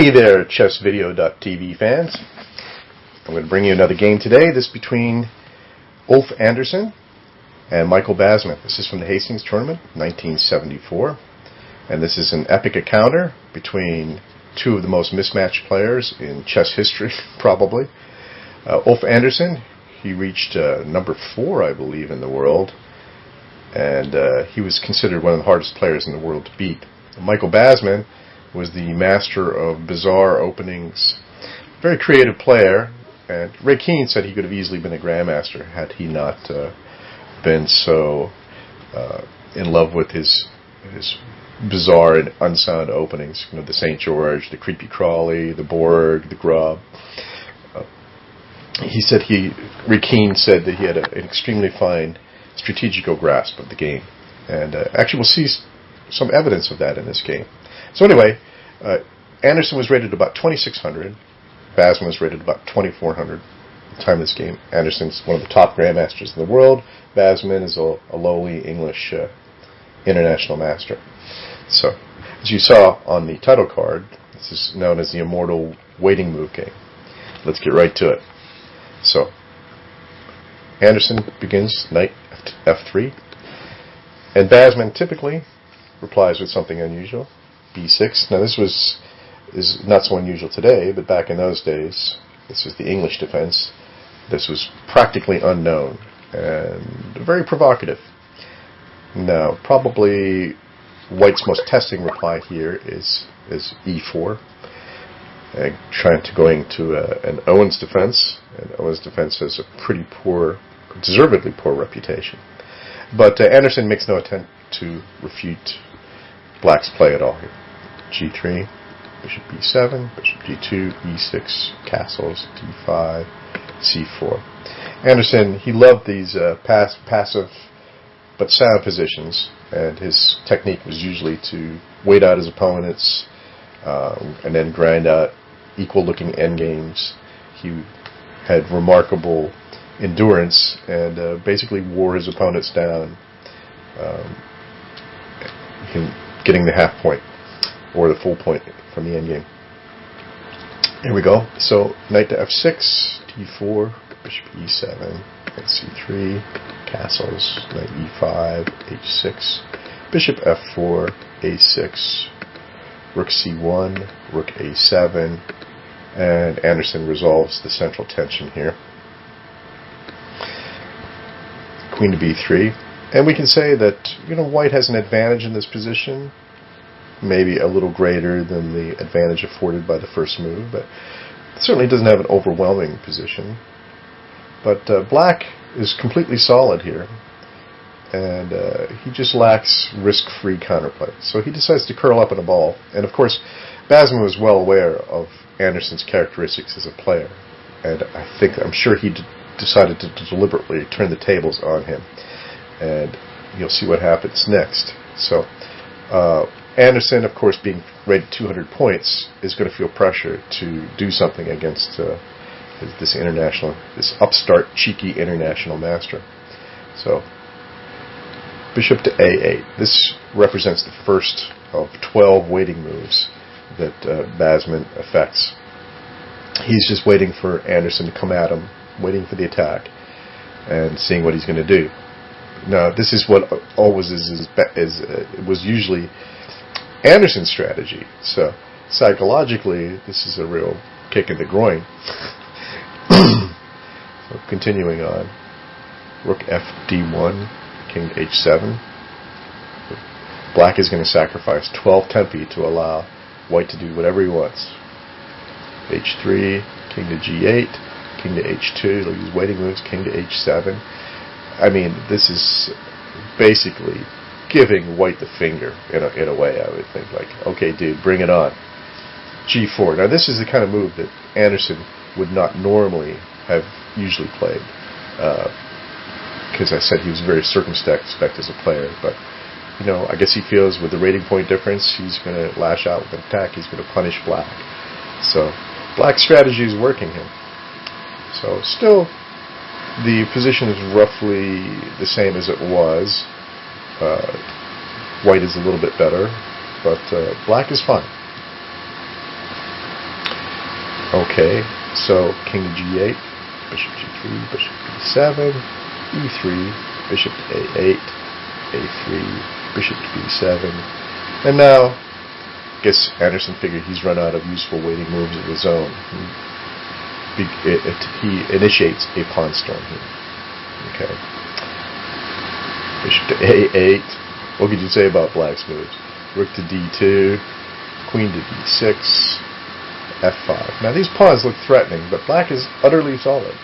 Hey there, chessvideo.tv fans. I'm going to bring you another game today. This is between Ulf Andersson and Michael Basman. This is from the Hastings tournament, 1974. And this is an epic encounter between two of the most mismatched players in chess history, probably. Ulf Andersson, he reached number 4, I believe, in the world. And he was considered one of the hardest players in the world to beat. Michael Basman was the master of bizarre openings. Very creative player. And Ray Keane said he could have easily been a grandmaster had he not been so in love with his bizarre and unsound openings. You know, the St. George, the creepy crawly, the Borg, the Grub. Ray Keane said that he had an extremely fine strategical grasp of the game. And actually we'll see some evidence of that in this game. So anyway, Andersson was rated about 2,600. Basman was rated about 2,400 at the time of this game. Andersson's one of the top grandmasters in the world. Basman is a lowly English international master. So, as you saw on the title card, this is known as the Immortal waiting move game. Let's get right to it. So, Andersson begins knight f3, and Basman typically replies with something unusual, b6. Now this is not so unusual today, but back in those days, this is the English defense. This was practically unknown and very provocative. Now, probably White's most testing reply here is e4, trying to go into an Owen's defense. And Owen's defense has a pretty poor, deservedly poor reputation. But Andersson makes no attempt to refute Black's play at all here. g3, bishop b7, bishop g2, e6, castles, d5, c4. Andersson, he loved these passive but sound positions, and his technique was usually to wait out his opponents and then grind out equal-looking endgames. He had remarkable endurance and basically wore his opponents down, getting the half point or the full point from the endgame. Here we go. So knight to f6, d4, bishop e7, knight c3, castles, knight e5, h6, bishop f4, a6, rook c1, rook a7, and Andersson resolves the central tension here. Queen to b3, and we can say that, you know, White has an advantage in this position, maybe a little greater than the advantage afforded by the first move, but it certainly doesn't have an overwhelming position. But Black is completely solid here, and he just lacks risk-free counterplay. So he decides to curl up in a ball, and of course Basman was well aware of Andersson's characteristics as a player, and I'm sure he decided to deliberately turn the tables on him, and you'll see what happens next. So Andersson, of course, being rated 200 points, is going to feel pressure to do something against this upstart, cheeky international master. So bishop to a8. This represents the first of 12 waiting moves that Basman affects. He's just waiting for Andersson to come at him, waiting for the attack, and seeing what he's going to do. Now, this is what always was usually Andersson's strategy. So, psychologically, this is a real kick in the groin. So, continuing on, rook fd1, king to h7. Black is going to sacrifice 12 tempi to allow White to do whatever he wants. h3, king to g8, king to h2. He'll use waiting moves, king to h7. I mean, this is basically giving White the finger in a way, I would think. Like, okay, dude, bring it on. g4. Now, this is the kind of move that Andersson would not normally have usually played, because I said he was very circumspect as a player. But, you know, I guess he feels with the rating point difference, he's going to lash out with an attack. He's going to punish Black. So, Black's strategy is working him. So, still, the position is roughly the same as it was. White is a little bit better, but Black is fine. Okay, so king to g8, bishop g3, bishop b7, e3, bishop to a8, a3, bishop to b7, and now, I guess Andersson figured he's run out of useful waiting moves of his own. He initiates a pawn storm here. Okay, bishop to a8. What could you say about black's moves? Rook to d2, queen to d6, f5. Now these pawns look threatening, but black is utterly solid.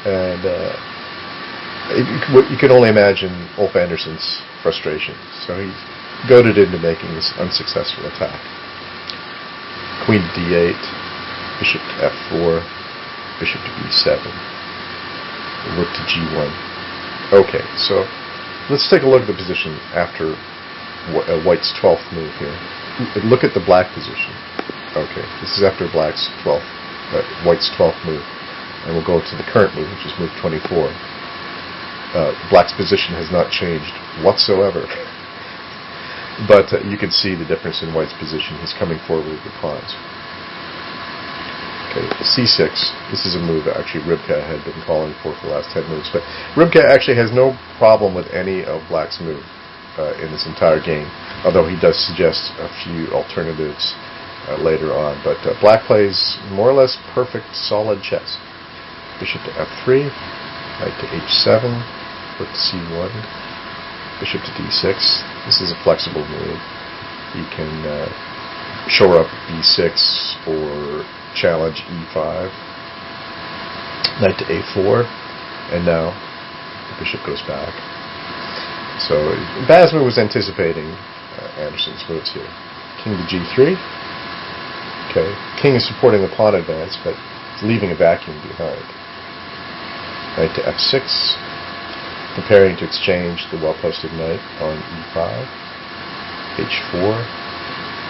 And you can only imagine Ulf Andersson's frustration. So he's goaded into making this unsuccessful attack. Queen to d8, bishop to f4, bishop to b7, rook to g1. Okay, so let's take a look at the position after white's 12th move here. Look at the black position. Okay, this is after black's 12th, white's 12th move. And we'll go to the current move, which is move 24. Black's position has not changed whatsoever. But you can see the difference in white's position. He's coming forward with the pawns. Okay, c6. This is a move that actually Rybka had been calling for the last 10 moves. But Rybka actually has no problem with any of black's move in this entire game, although he does suggest a few alternatives later on. But black plays more or less perfect, solid chess. Bishop to f3, knight to h7, rook to c1, bishop to d6. This is a flexible move. You can shore up b6 or challenge e5, knight to a4, and now the bishop goes back. So Basman was anticipating Andersson's moves here. King to g3. Okay, king is supporting the pawn advance, but it's leaving a vacuum behind. Knight to f6, preparing to exchange the well-posted knight on e5, h4,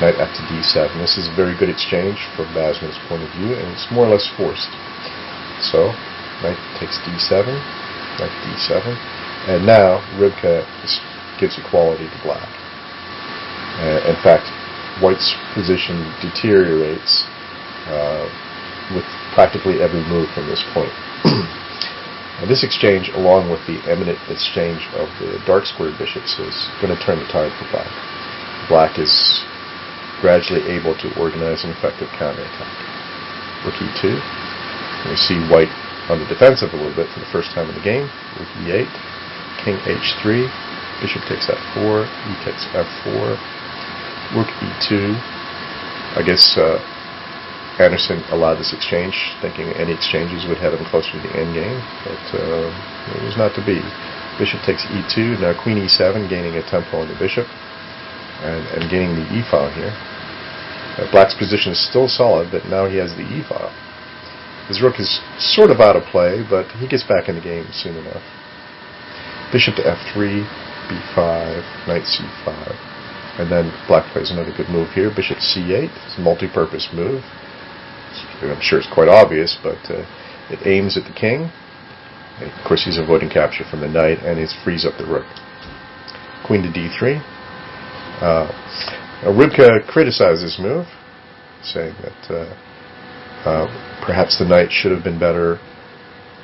knight f to d7. This is a very good exchange from Basman's point of view, and it's more or less forced. So, knight takes d7, knight d7, and now Rybka gives equality to black. In fact, white's position deteriorates with practically every move from this point. This exchange, along with the eminent exchange of the dark squared bishops, is going to turn the tide for black. Black is gradually able to organize an effective counterattack. Rook e2. We see white on the defensive a little bit for the first time in the game. Rook e8. King h3. Bishop takes f4. E takes f4. Rook e2. I guess Andersson allowed this exchange, thinking any exchanges would head him closer to the endgame, but it was not to be. Bishop takes e2, now queen e7, gaining a tempo on the bishop, and gaining the e-file here. Black's position is still solid, but now he has the e-file. His rook is sort of out of play, but he gets back in the game soon enough. Bishop to f3, b5, knight c5, and then black plays another good move here, bishop c8. It's a multi-purpose move. I'm sure it's quite obvious, but it aims at the king. And of course, he's avoiding capture from the knight, and it frees up the rook. Queen to d3. Rybka criticized this move, saying that perhaps the knight should have been better.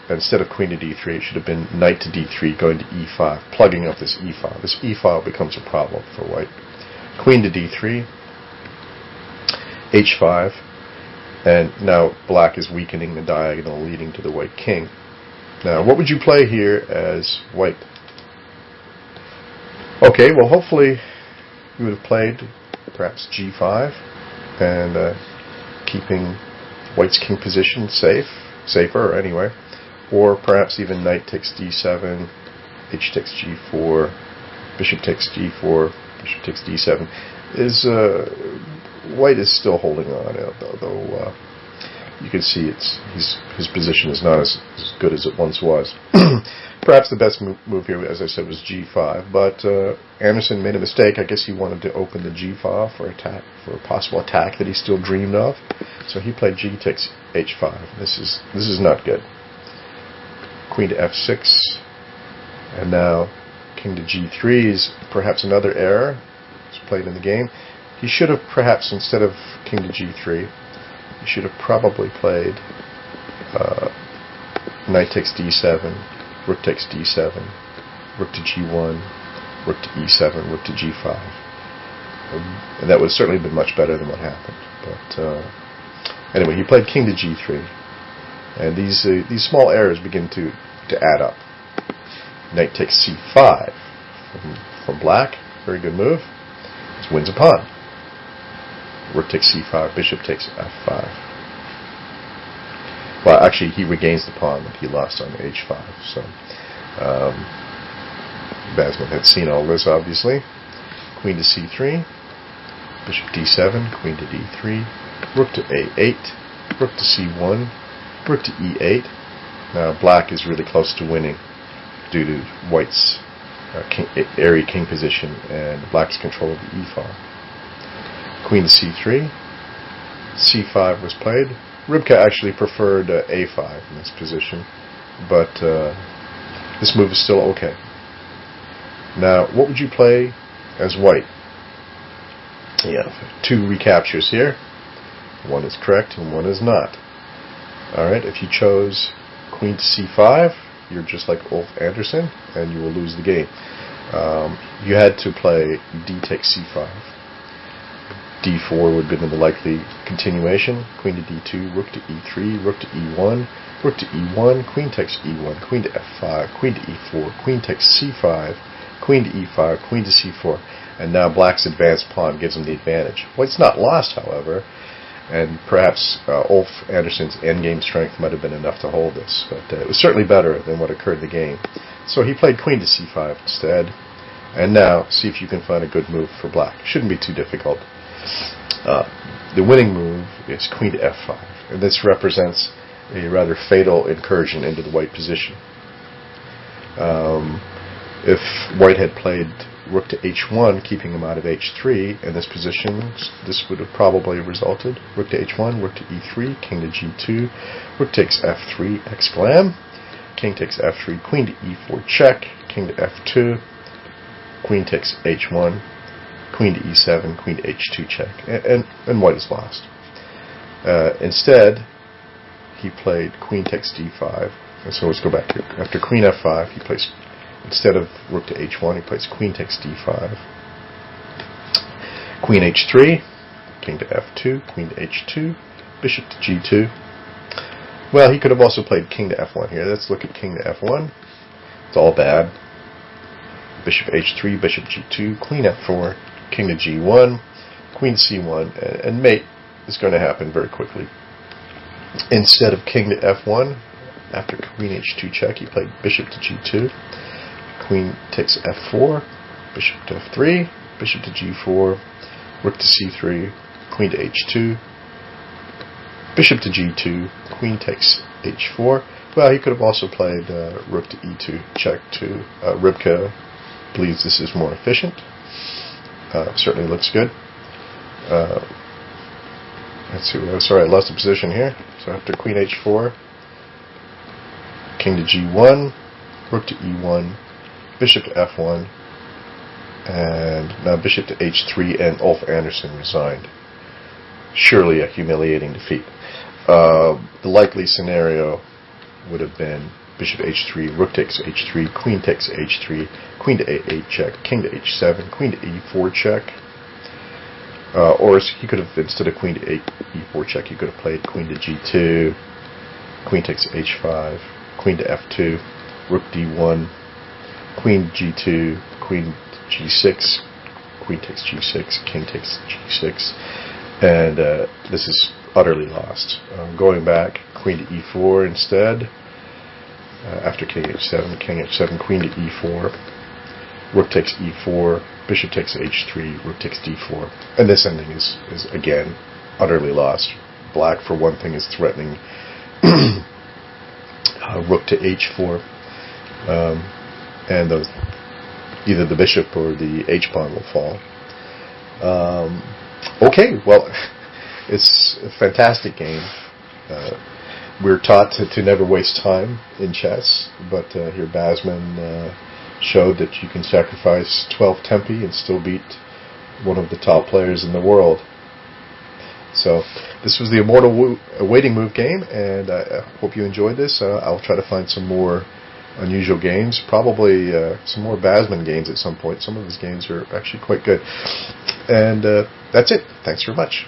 Instead of queen to d3, it should have been knight to d3, going to e5, plugging up this e-file. This e-file becomes a problem for white. Queen to d3, h5. And now black is weakening the diagonal, leading to the white king. Now, what would you play here as white? Okay, well, hopefully you would have played perhaps g5, and keeping white's king position safer anyway. Or perhaps even knight takes d7, h takes g4, bishop takes g4, bishop takes d7. White is still holding on, although you can see his position is not as good as it once was. Perhaps the best move here, as I said, was g5, but Andersson made a mistake. I guess he wanted to open the g file for a possible attack that he still dreamed of. So he played g takes h5. This is not good. Queen to f6, and now king to g3 is perhaps another error. It's played in the game. He should have perhaps, instead of king to g3, you should have probably played knight takes d7, rook takes d7, rook to g1, rook to e7, rook to g5. And that would certainly have been much better than what happened. But anyway, he played king to g3, and these small errors begin to add up. Knight takes c5 from black, very good move. This wins a pawn. Rook takes c5, bishop takes f5. Well, actually, he regains the pawn that he lost on h5. So Basman had seen all this, obviously. Queen to c3, bishop d7, queen to d3, rook to a8, rook to c1, rook to e8. Now, black is really close to winning due to white's airy king position and black's control of the e-file. Queen to c3, c5 was played. Rybka actually preferred a5 in this position, but this move is still okay. Now, what would you play as white? You have two recaptures here. One is correct and one is not. Alright, if you chose queen to c5, you're just like Ulf Andersson, and you will lose the game. You had to play d takes c5. d4 would have been the likely continuation. Queen to d2, rook to e3, rook to e1, rook to e1, queen takes e1, queen to f5, queen to e4, queen takes c5, queen to e5, queen to c4, and now black's advanced pawn gives him the advantage. White's not lost, however, and perhaps Ulf Andersson's endgame strength might have been enough to hold this, but it was certainly better than what occurred in the game. So he played queen to c5 instead, and now see if you can find a good move for black. Shouldn't be too difficult. The winning move is queen to f5, and this represents a rather fatal incursion into the white position. If white had played rook to h1, keeping him out of h3, in this position, this would have probably resulted. Rook to h1, rook to e3, king to g2, rook takes f3, exclam, king takes f3, queen to e4, check, king to f2, queen takes h1, queen to e7, queen to h2 check, and white is lost. Instead, he played queen takes d5, and so let's go back here. After queen f5, he plays, instead of rook to h1, he plays queen takes d5, queen h3, king to f2, queen to h2, bishop to g2. Well, he could have also played king to f1 here. Let's look at king to f1. It's all bad. Bishop h3, bishop g2, queen f4, king to g1, queen c1, and mate is going to happen very quickly. Instead of king to f1, after queen h2 check, he played bishop to g2, queen takes f4, bishop to f3, bishop to g4, rook to c3, queen to h2, bishop to g2, queen takes h4. Well, he could have also played rook to e2 check to Rybka believes this is more efficient. Certainly looks good. Let's see. Sorry, I lost the position here. So after queen h4, king to g1, rook to e1, bishop to f1, and now bishop to h3, and Ulf Andersson resigned. Surely a humiliating defeat. The likely scenario would have been bishop h3, rook takes h3, queen takes h3, queen to a8 check, king to h7, queen to e4 check. Or he could have, instead of queen to e4 check, he could have played queen to g2, queen takes h5, queen to f2, rook d1, queen g2, queen g6, queen takes g6, king takes g6, and this is utterly lost. Going back, queen to e4 instead. After king h7, queen to e4, rook takes e4, bishop takes h3, rook takes d4. And this ending is again, utterly lost. Black, for one thing, is threatening rook to h4, and either the bishop or the h-pawn will fall. Okay, well, it's a fantastic game. We're taught to never waste time in chess, but here Basman showed that you can sacrifice 12 tempi and still beat one of the top players in the world. So So this was the Immortal waiting move game, and I hope you enjoyed this. I'll try to find some more unusual games, probably some more Basman games at some point. Some of his games are actually quite good. And that's it. Thanks very much.